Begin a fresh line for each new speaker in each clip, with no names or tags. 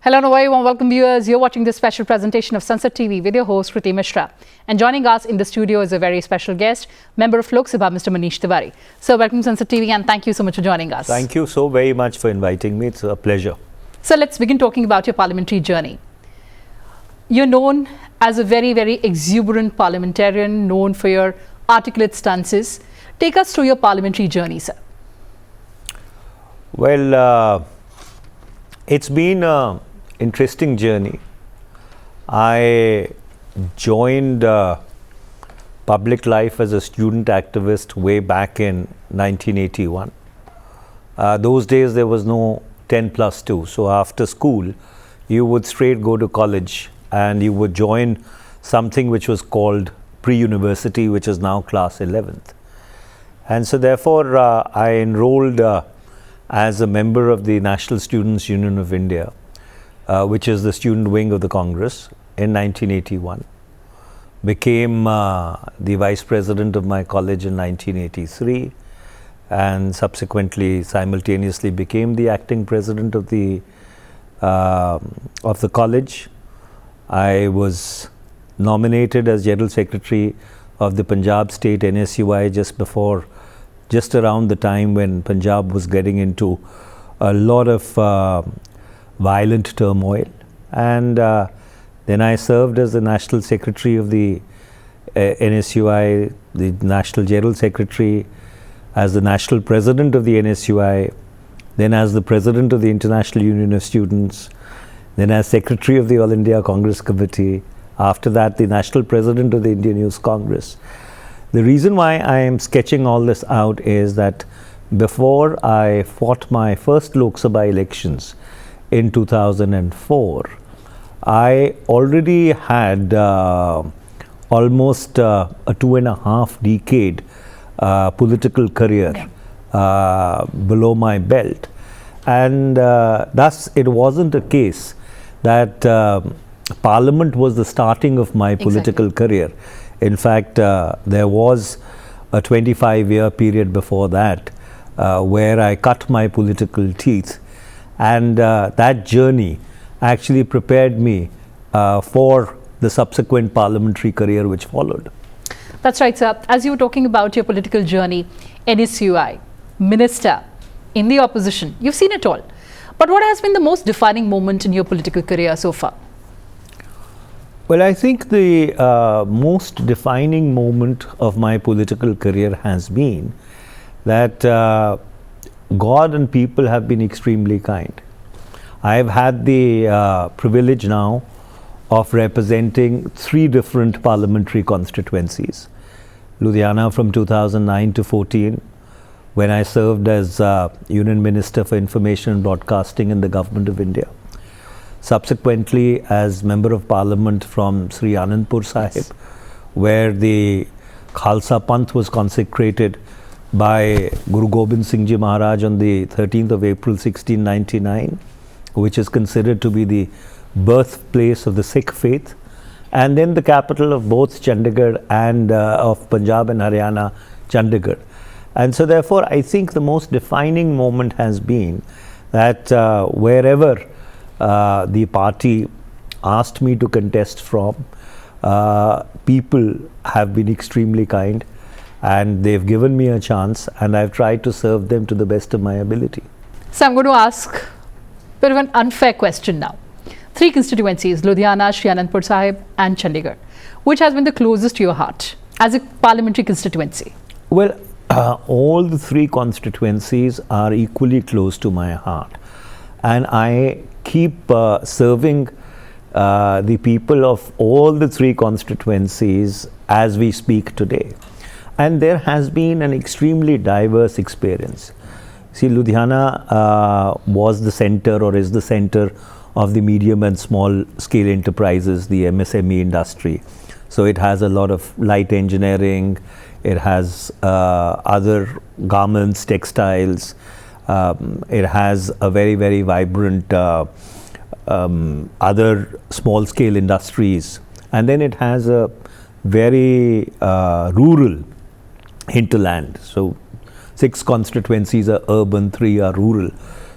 Hello and a very warm welcome viewers. You're watching this special presentation of Sansad TV with your host Kriti Mishra. And joining us in the studio is a very special guest, member of Lok Sabha, Mr. Manish Tewari. So welcome to Sansad TV and thank you so much for joining us.
Thank you so very much for inviting me. It's a pleasure.
So let's begin talking about your parliamentary journey. You're known as a very, very exuberant parliamentarian, known for your articulate stances. Take us through your parliamentary journey, sir.
Well, it's been an interesting journey. I joined public life as a student activist way back in 1981. Those days there was no 10+2. So after school, you would straight go to college and you would join something which was called pre-university, which is now class 11th. And so therefore I enrolled as a member of the National Students' Union of India, which is the student wing of the Congress, in 1981. Became the vice president of my college in 1983, and subsequently, simultaneously became the acting president of the college. I was nominated as General Secretary of the Punjab State NSUI just around the time when Punjab was getting into a lot of violent turmoil. And then I served as the National Secretary of the NSUI, the National General Secretary, as the National President of the NSUI, then as the President of the International Union of Students, then as Secretary of the All India Congress Committee, after that the National President of the Indian Youth Congress. The reason why I am sketching all this out is that before I fought my first Lok Sabha elections in 2004, I already had almost a 2.5 decade political career below my belt. And thus it wasn't a case that Parliament was the starting of my political career. In fact, there was a 25-year period before that where I cut my political teeth, and that journey actually prepared me for the subsequent parliamentary career which followed.
That's right, sir. As you were talking about your political journey, NSUI, minister, in the opposition, you've seen it all. But what has been the most defining moment in your political career so far?
Well, I think the most defining moment of my political career has been that God and people have been extremely kind. I have had the privilege now of representing 3 different parliamentary constituencies. Ludhiana from 2009 to 14, when I served as Union Minister for Information and Broadcasting in the Government of India. Subsequently, as Member of Parliament from Sri Anandpur, Sahib, where the Khalsa Panth was consecrated by Guru Gobind Singh Ji Maharaj on the 13th of April 1699, which is considered to be the birthplace of the Sikh faith, and then the capital of both Chandigarh and of Punjab and Haryana, Chandigarh. And so therefore, I think the most defining moment has been that wherever the party asked me to contest from, people have been extremely kind and they've given me a chance, and I've tried to serve them to the best of my ability.
So I'm going to ask a bit of an unfair question now. 3 constituencies, Ludhiana, Sri Anandpur Sahib and Chandigarh. Which has been the closest to your heart as a parliamentary constituency?
Well, all the 3 constituencies are equally close to my heart. And I keep serving the people of all the 3 constituencies as we speak today. And there has been an extremely diverse experience. See, Ludhiana was the center, or is the center, of the medium and small scale enterprises, the MSME industry. So it has a lot of light engineering, it has other garments, textiles, it has a very, very vibrant other small scale industries, and then it has a very rural hinterland. So 6 constituencies are urban, 3 are rural.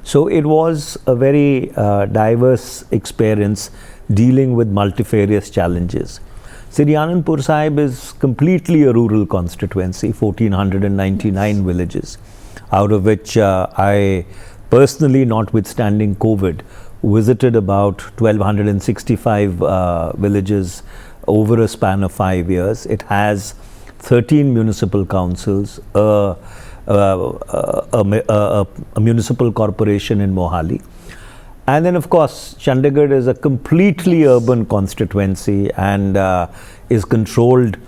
So it was a very diverse experience dealing with multifarious challenges. Anandpur Sahib is completely a rural constituency, 1499 villages, out of which I personally, notwithstanding COVID, visited about 1265 villages over a span of 5 years. It has 13 municipal councils, a municipal corporation in Mohali. And then, of course, Chandigarh is a completely urban constituency and is controlled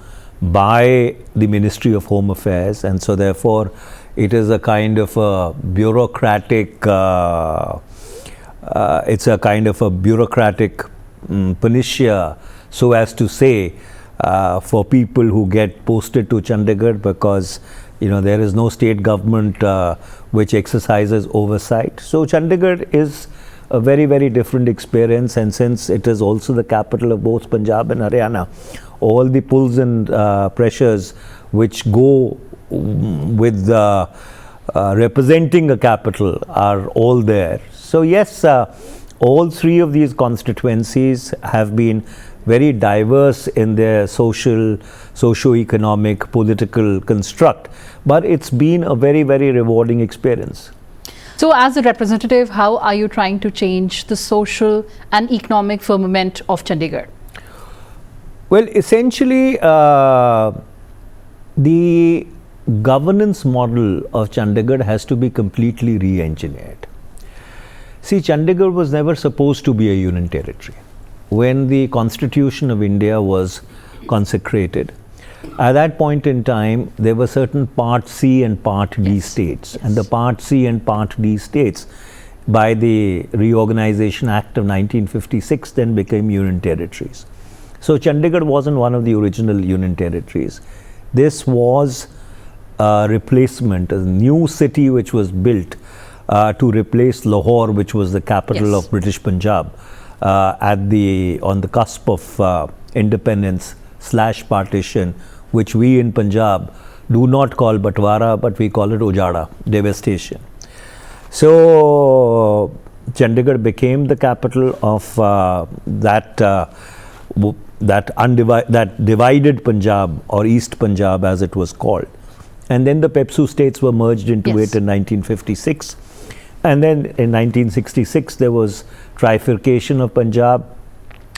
by the Ministry of Home Affairs. And so, therefore, it is a kind of a bureaucratic, panacea, so as to say, for people who get posted to Chandigarh, because there is no state government which exercises oversight. So Chandigarh is a very, very different experience, and since it is also the capital of both Punjab and Haryana, all the pulls and pressures which go with representing a capital are all there. So yes, all three of these constituencies have been very diverse in their socio-economic, political construct, but it's been a very, very rewarding experience.
So as a representative, how are you trying to change the social and economic firmament of Chandigarh?
Well, essentially, the governance model of Chandigarh has to be completely re-engineered. See, Chandigarh was never supposed to be a union territory. When the Constitution of India was consecrated, at that point in time, there were certain Part C and Part D states. Yes. And the Part C and Part D states, by the Reorganization Act of 1956, then became union territories. So Chandigarh wasn't one of the original union territories. This was a replacement, a new city which was built to replace Lahore, which was the capital of British Punjab, on the cusp of independence/partition, which we in Punjab do not call Batwara, but we call it Ujada, devastation. So Chandigarh became the capital of that divided Punjab, or East Punjab as it was called. And then the Pepsu states were merged into it in 1956. And then in 1966, there was trifurcation of Punjab.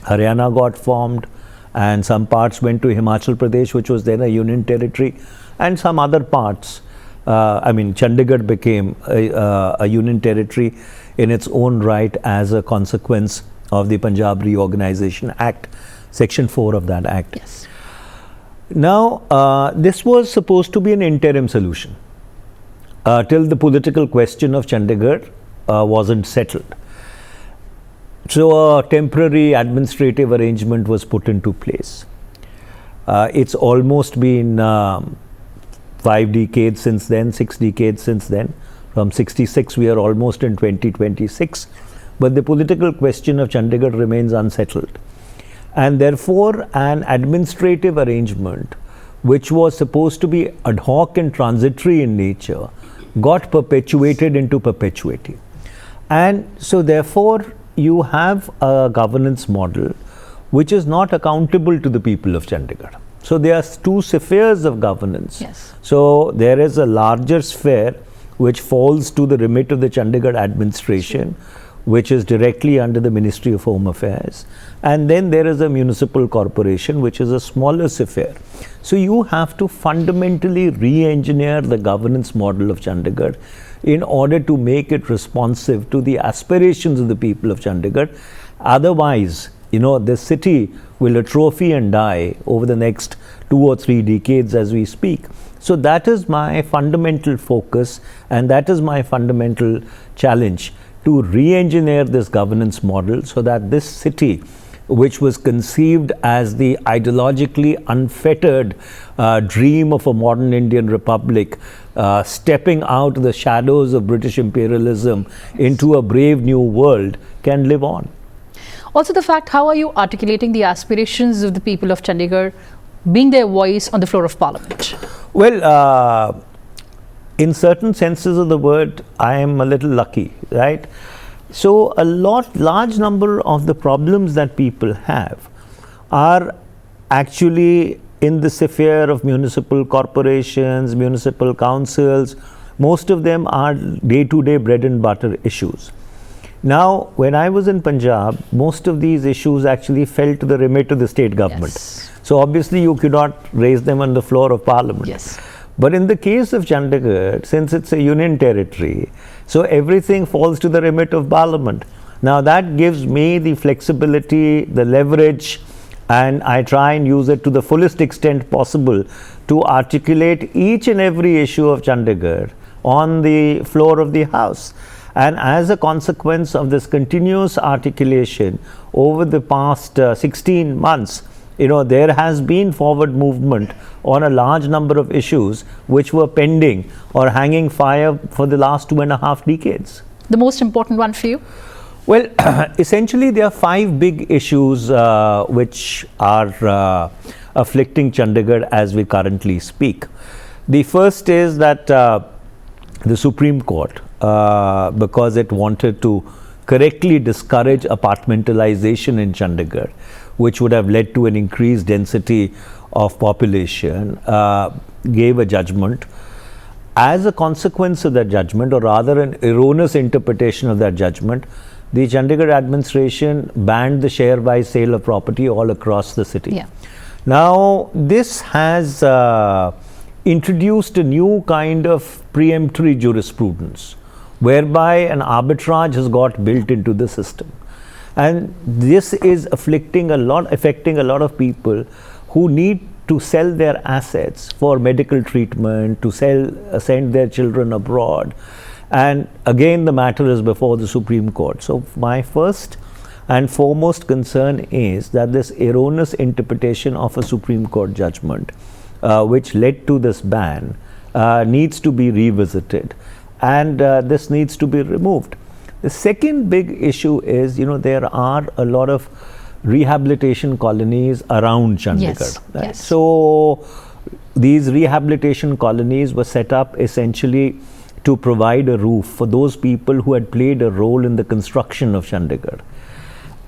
Haryana got formed, and some parts went to Himachal Pradesh, which was then a union territory, and some other parts. Chandigarh became a union territory in its own right as a consequence of the Punjab Reorganization Act, Section 4 of that Act.
Yes.
Now, this was supposed to be an interim solution till the political question of Chandigarh wasn't settled. So a temporary administrative arrangement was put into place. It's almost been 5 decades since then, 6 decades since then. From 66, we are almost in 2026. But the political question of Chandigarh remains unsettled. And therefore, an administrative arrangement, which was supposed to be ad hoc and transitory in nature, got perpetuated into perpetuity. And so therefore, you have a governance model which is not accountable to the people of Chandigarh. So there are two spheres of governance.
Yes.
So there is a larger sphere which falls to the remit of the Chandigarh administration, which is directly under the Ministry of Home Affairs. And then there is a municipal corporation, which is a smaller sphere. So you have to fundamentally re-engineer the governance model of Chandigarh in order to make it responsive to the aspirations of the people of Chandigarh. Otherwise, the city will atrophy and die over the next 2 or 3 decades as we speak. So that is my fundamental focus, and that is my fundamental challenge, to re-engineer this governance model so that this city, which was conceived as the ideologically unfettered dream of a modern Indian republic, stepping out of the shadows of British imperialism into a brave new world, can live on.
Also the fact, how are you articulating the aspirations of the people of Chandigarh, being their voice on the floor of Parliament?
Well, in certain senses of the word, I am a little lucky, right? So large number of the problems that people have are actually in the sphere of municipal corporations, municipal councils. Most of them are day-to-day bread and butter issues. Now, when I was in Punjab, most of these issues actually fell to the remit of the state government.
Yes.
So obviously you could not raise them on the floor of Parliament.
Yes.
But in the case of Chandigarh, since it's a union territory, so everything falls to the remit of Parliament. Now that gives me the flexibility, the leverage, and I try and use it to the fullest extent possible to articulate each and every issue of Chandigarh on the floor of the House. And as a consequence of this continuous articulation over the past 16 months, there has been forward movement on a large number of issues which were pending or hanging fire for the last 2.5 decades.
The most important one for you?
Well, essentially there are 5 big issues which are afflicting Chandigarh as we currently speak. The first is that the Supreme Court, because it wanted to correctly discourage apartmentalization in Chandigarh, which would have led to an increased density of population, gave a judgment. As a consequence of that judgment, or rather an erroneous interpretation of that judgment, the Chandigarh administration banned the share-wise sale of property all across the city.
Yeah.
Now, this has introduced a new kind of preemptory jurisprudence, whereby an arbitrage has got built into the system. And this is affecting a lot of people who need to sell their assets for medical treatment, to send their children abroad. And again, the matter is before the Supreme Court. So my first and foremost concern is that this erroneous interpretation of a Supreme Court judgment, which led to this ban, needs to be revisited, and this needs to be removed. The second big issue is, there are a lot of rehabilitation colonies around Chandigarh.
Yes,
right?
yes.
So these rehabilitation colonies were set up essentially to provide a roof for those people who had played a role in the construction of Chandigarh.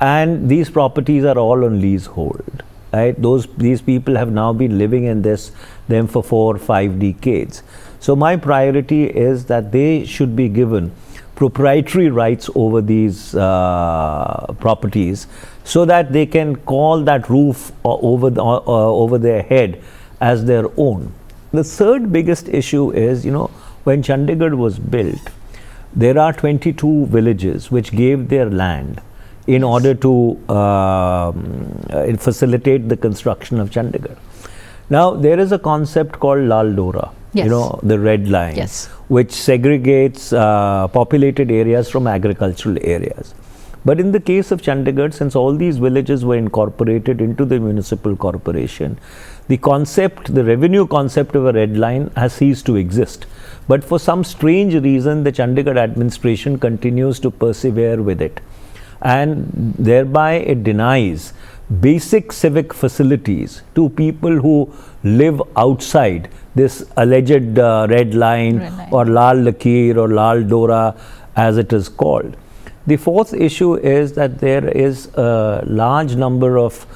And these properties are all on leasehold. Right? These people have now been living in them for 4 or 5 decades. So my priority is that they should be given proprietary rights over these properties, so that they can call that roof over their head as their own. The third biggest issue is, when Chandigarh was built, there are 22 villages which gave their land in order to facilitate the construction of Chandigarh. Now, there is a concept called Lal Dora,
yes.
The red line,
yes.
which segregates populated areas from agricultural areas. But in the case of Chandigarh, since all these villages were incorporated into the municipal corporation, the revenue concept of a red line has ceased to exist. But for some strange reason, the Chandigarh administration continues to persevere with it. And thereby it denies basic civic facilities to people who live outside this alleged red line or Lal Lakir or Lal Dora, as it is called. The fourth issue is that there is a large number of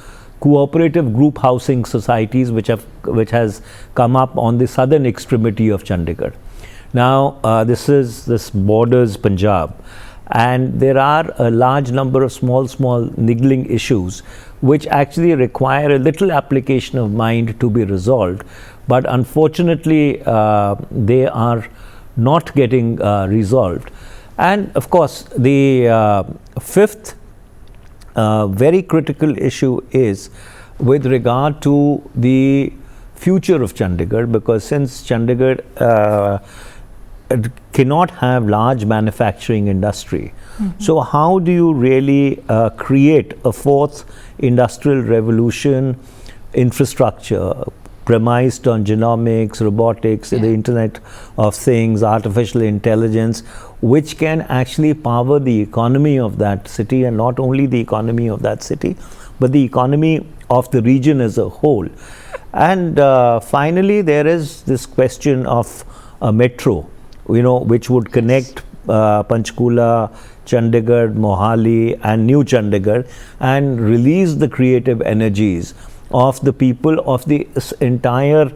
cooperative group housing societies which has come up on the southern extremity of Chandigarh. Now, this borders Punjab, and there are a large number of small niggling issues which actually require a little application of mind to be resolved, but unfortunately they are not getting resolved. And of course, the fifth very critical issue is with regard to the future of Chandigarh, because since Chandigarh cannot have large manufacturing industry, so how do you really create a fourth industrial revolution infrastructure premised on genomics, robotics, the Internet of Things, artificial intelligence, which can actually power the economy of that city, and not only the economy of that city, but the economy of the region as a whole. And finally, there is this question of a metro, which would connect Panchkula, Chandigarh, Mohali and New Chandigarh, and release the creative energies of the people of the entire,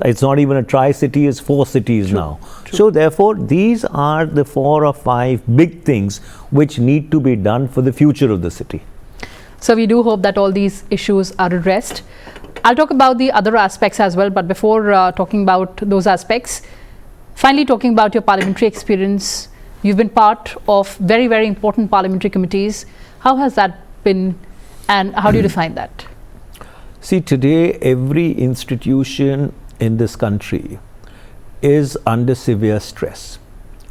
it's not even a tri-city, it's 4 cities now. So therefore, these are the 4 or 5 big things which need to be done for the future of the city.
So we do hope that all these issues are addressed. I'll talk about the other aspects as well, but before talking about those aspects, finally talking about your parliamentary experience. You've been part of very, very important parliamentary committees. How has that been, and how do you define that?
See, today every institution in this country is under severe stress,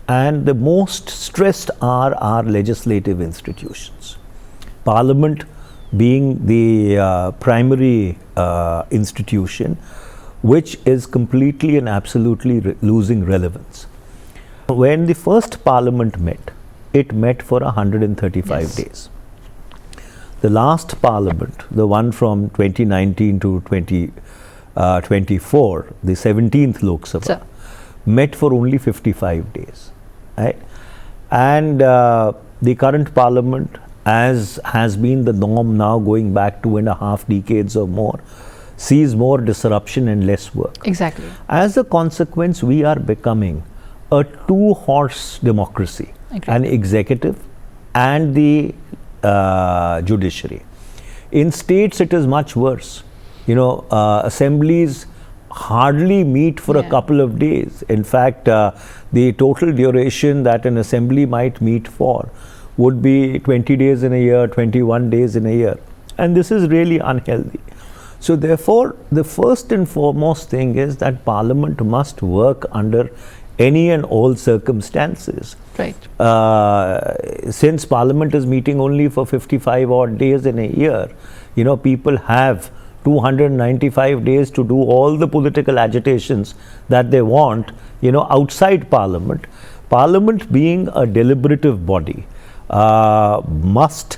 and the most stressed are our legislative institutions. Parliament being the primary institution, which is completely and absolutely losing relevance. When the first Parliament met, it met for 135 days. The last Parliament, the one from 2019 to 2024, the 17th Lok Sabha, met for only 55 days. Right? And the current Parliament, as has been the norm now going back 2.5 decades or more, sees more disruption and less work.
Exactly.
As a consequence, we are becoming a 2-horse democracy, an executive and the judiciary. In states, it is much worse. Assemblies hardly meet for a couple of days. In fact, the total duration that an assembly might meet for would be 20 days in a year, 21 days in a year. And this is really unhealthy. So therefore, the first and foremost thing is that Parliament must work under any and all circumstances.
Right.
Since Parliament is meeting only for 55 odd days in a year, people have 295 days to do all the political agitations that they want, outside Parliament. Parliament, being a deliberative body, must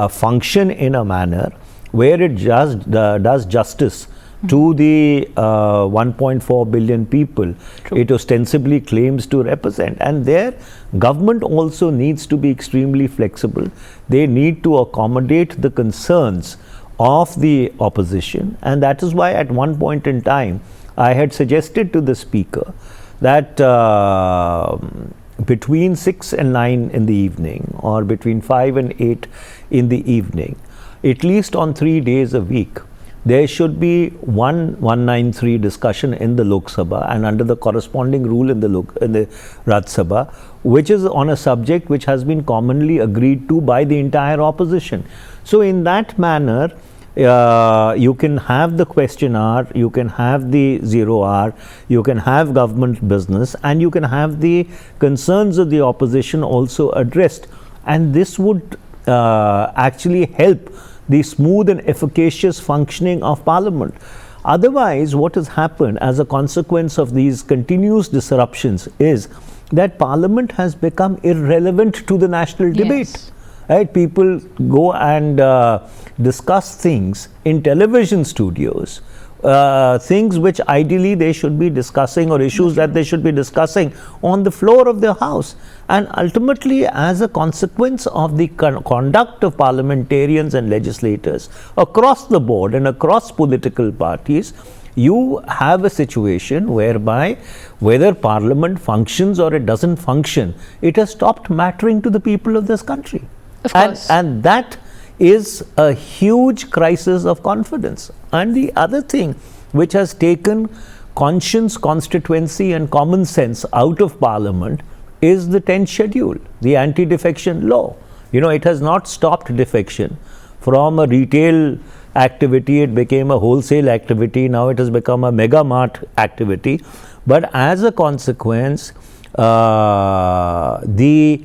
function in a manner where it just does justice to the 1.4 billion people it ostensibly claims to represent. And their government also needs to be extremely flexible. They need to accommodate the concerns of the opposition, and that is why at one point in time I had suggested to the Speaker that between 6 and 9 in the evening, or between 5 and 8 in the evening, at least on 3 days a week, there should be one 193 discussion in the Lok Sabha and under the corresponding rule in the Rajya Sabha, which is on a subject which has been commonly agreed to by the entire opposition. So in that manner, you can have the question hour, you can have the 0 hour, you can have government business, and you can have the concerns of the opposition also addressed. And this would actually help the smooth and efficacious functioning of Parliament. Otherwise, what has happened as a consequence of these continuous disruptions is that Parliament has become irrelevant to the national debate. Right? People go and discuss things in television studios, things which ideally they should be discussing, or issues that they should be discussing on the floor of their house. And ultimately, as a consequence of the conduct of parliamentarians and legislators across the board and across political parties, you have a situation whereby whether Parliament functions or it doesn't function, it has stopped mattering to the people of this country.
Of course.
And that is a huge crisis of confidence. And the other thing which has taken conscience, constituency and common sense out of Parliament is the 10th schedule, the anti-defection law. It has not stopped defection. From a retail activity, it became a wholesale activity. Now it has become a mega mart activity. But as a consequence, the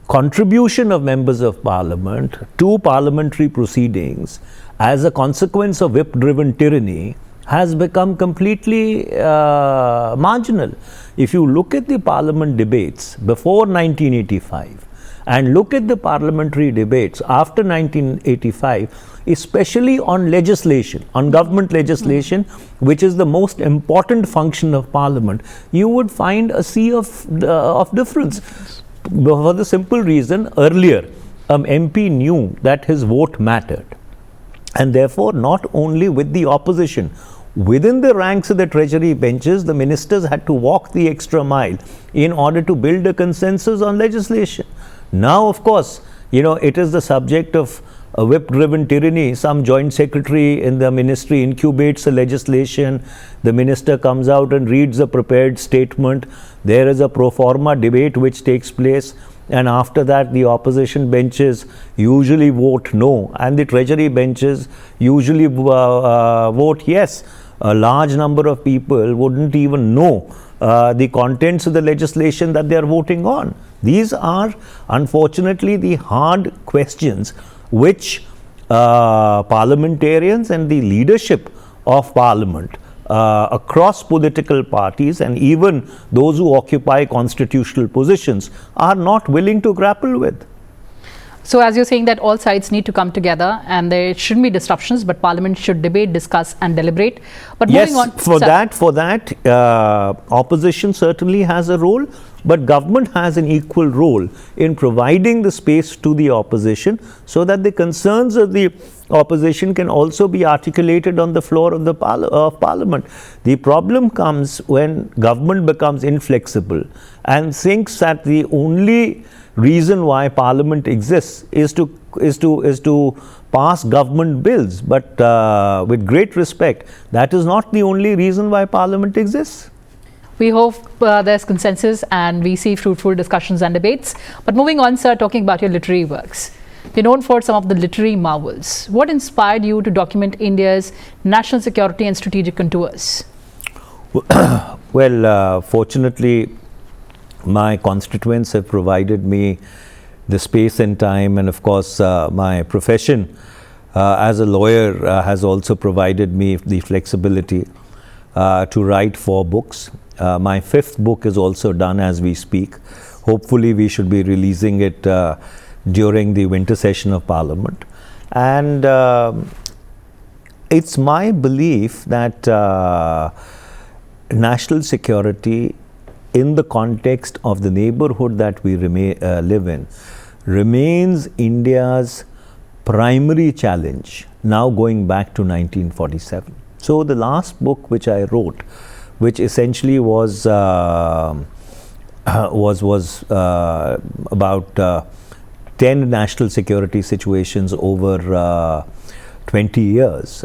contribution of members of Parliament to parliamentary proceedings as a consequence of whip-driven tyranny has become completely marginal. If you look at the Parliament debates before 1985 and look at the parliamentary debates after 1985, especially on legislation, on government legislation, which is the most important function of parliament, you would find a sea of difference. For the simple reason, earlier, MP knew that his vote mattered, and therefore not only with the opposition, within the ranks of the treasury benches, the ministers had to walk the extra mile in order to build a consensus on legislation. Now, of course, it is the subject of a whip-driven tyranny. Some joint secretary in the ministry incubates a legislation, the minister comes out and reads a prepared statement, there is a pro forma debate which takes place, and after that the opposition benches usually vote no, and the treasury benches usually vote yes. A large number of people wouldn't even know the contents of the legislation that they are voting on. These are unfortunately the hard questions which parliamentarians and the leadership of parliament across political parties and even those who occupy constitutional positions are not willing to grapple with.
So as you're saying that all sides need to come together and there shouldn't be disruptions, but Parliament should debate, discuss and deliberate. But moving on,
for that, opposition certainly has a role, but government has an equal role in providing the space to the opposition so that the concerns of the opposition can also be articulated on the floor of the Parliament. The problem comes when government becomes inflexible and thinks that the only reason why Parliament exists is to pass government bills. But with great respect, that is not the only reason why Parliament exists.
We hope there's consensus and we see fruitful discussions and debates. But moving on, sir, talking about your literary works. You're known for some of the literary marvels. What inspired you to document India's national security and strategic contours?
Well, fortunately, my constituents have provided me the space and time, and of course my profession as a lawyer has also provided me the flexibility to write 4 books. My 5th book is also done as we speak. Hopefully we should be releasing it during the winter session of Parliament. And it's my belief that national security in the context of the neighborhood that we live in remains India's primary challenge, now going back to 1947. So the last book which I wrote, which essentially was about 10 national security situations over 20 years,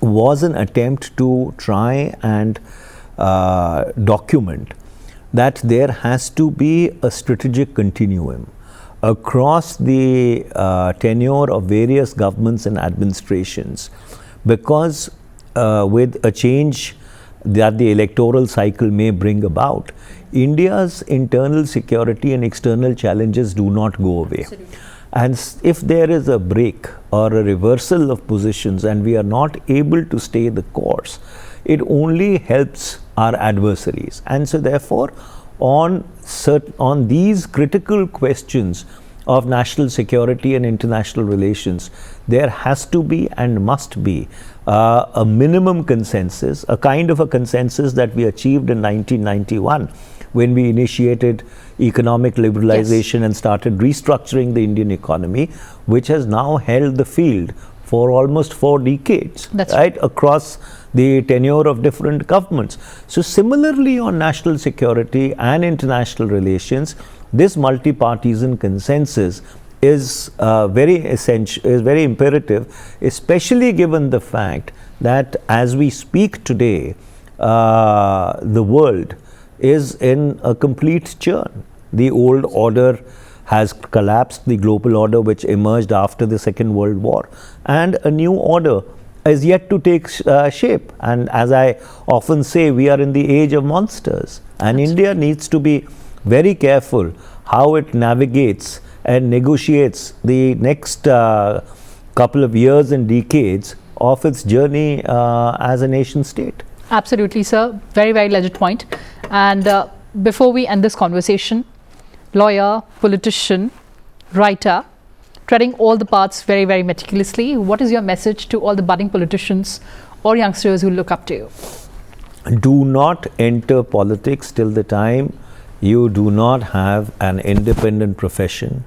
was an attempt to try and document that there has to be a strategic continuum across the tenure of various governments and administrations, because with a change that the electoral cycle may bring about, India's internal security and external challenges do not go away.
Absolutely.
And if there is a break or a reversal of positions and we are not able to stay the course, it only helps our adversaries. And so therefore, on these critical questions of national security and international relations, there has to be and must be a minimum consensus, a kind of a consensus that we achieved in 1991 when we initiated economic liberalization and started restructuring the Indian economy, which has now held the field for almost 4 decades, right, across the tenure of different governments. So similarly on national security and international relations, this multi-partisan consensus is very essential, is very imperative, especially given the fact that as we speak today, the world is in a complete churn. The old order has collapsed, the global order which emerged after the Second World War, and a new order is yet to take shape. And as I often say, we are in the age of monsters, and India needs to be very careful how it navigates and negotiates the next couple of years and decades of its journey as a nation state.
Absolutely, sir. Very, very legit point. And before we end this conversation, lawyer, politician, writer, treading all the paths very, very meticulously. What is your message to all the budding politicians or youngsters who look up to you?
Do not enter politics till the time you do not have an independent profession.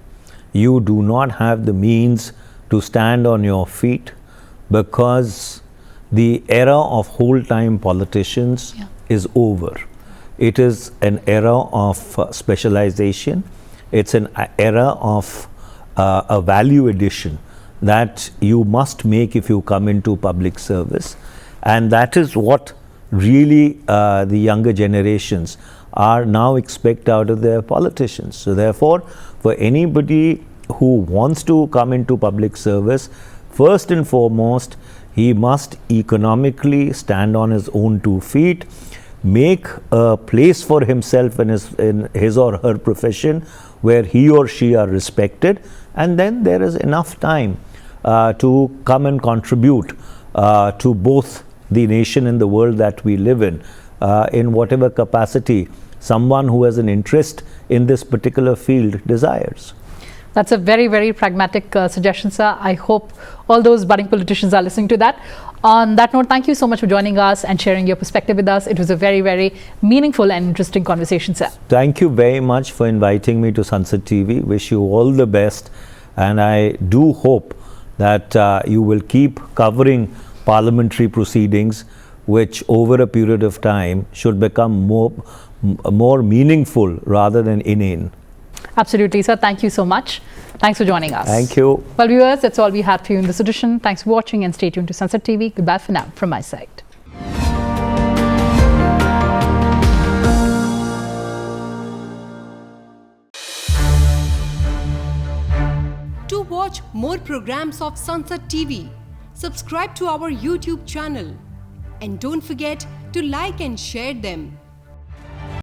You do not have the means to stand on your feet, because the era of whole-time politicians is over. It is an era of specialization. It's an era of a value addition that you must make if you come into public service. And that is what really the younger generations are now expect out of their politicians. So therefore, for anybody who wants to come into public service, first and foremost, he must economically stand on his own 2 feet, make a place for himself in his or her profession where he or she are respected, and then there is enough time to come and contribute to both the nation and the world that we live in whatever capacity someone who has an interest in this particular field desires.
That's a very, very pragmatic suggestion, sir. I hope all those budding politicians are listening to that. On that note, thank you so much for joining us and sharing your perspective with us. It was a very, very meaningful and interesting conversation, sir.
Thank you very much for inviting me to Sansad TV. Wish you all the best, and I do hope that you will keep covering parliamentary proceedings, which over a period of time should become more meaningful rather than inane.
Absolutely, sir. Thank you so much. Thanks for joining us.
Thank you.
Well, viewers, that's all we had for you in this edition. Thanks for watching and stay tuned to Sansad TV. Goodbye for now from my side.
To watch more programs of Sansad TV, subscribe to our YouTube channel and don't forget to like and share them.